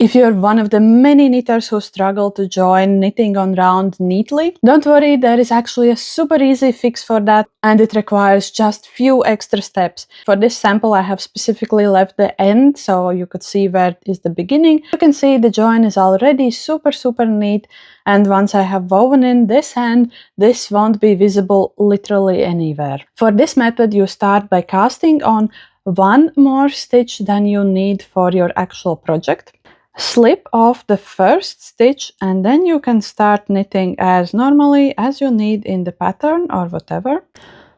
If you're one of the many knitters who struggle to join knitting on round neatly, don't worry, there is actually a super easy fix for that, and it requires just few extra steps. For this sample I have specifically left the end so you could see where is the beginning. You can see the join is already super neat, and once I have woven in this end, this won't be visible literally anywhere. For this method you start by casting on one more stitch than you need for your actual project. Slip off the first stitch and then you can start knitting as normally as you need in the pattern or whatever.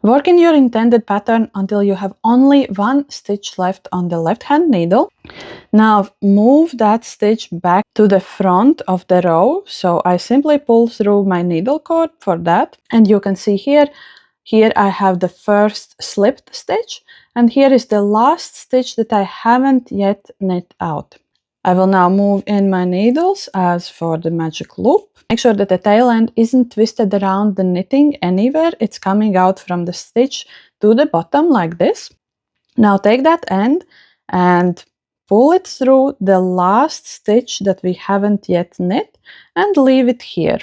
Work in your intended pattern until you have only one stitch left on the left hand needle. Now move that stitch back to the front of the row, so I simply pull through my needle cord for that, and you can see here I have the first slipped stitch, and here is the last stitch that I haven't yet knit out. I will now move in my needles as for the magic loop. Make sure that the tail end isn't twisted around the knitting anywhere. It's coming out from the stitch to the bottom like this. Now take that end and pull it through the last stitch that we haven't yet knit and leave it here.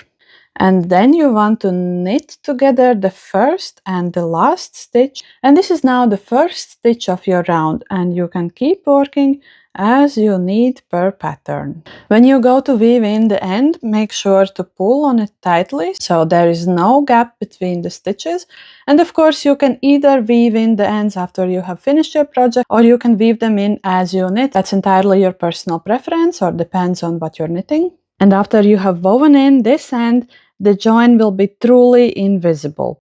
And then you want to knit together the first and the last stitch, and this is now the first stitch of your round, and you can keep working as you need per pattern. When you go to weave in the end, make sure to pull on it tightly so there is no gap between the stitches, and of course you can either weave in the ends after you have finished your project, or you can weave them in as you knit. That's entirely your personal preference or depends on what you're knitting. And after you have woven in this end, the join will be truly invisible.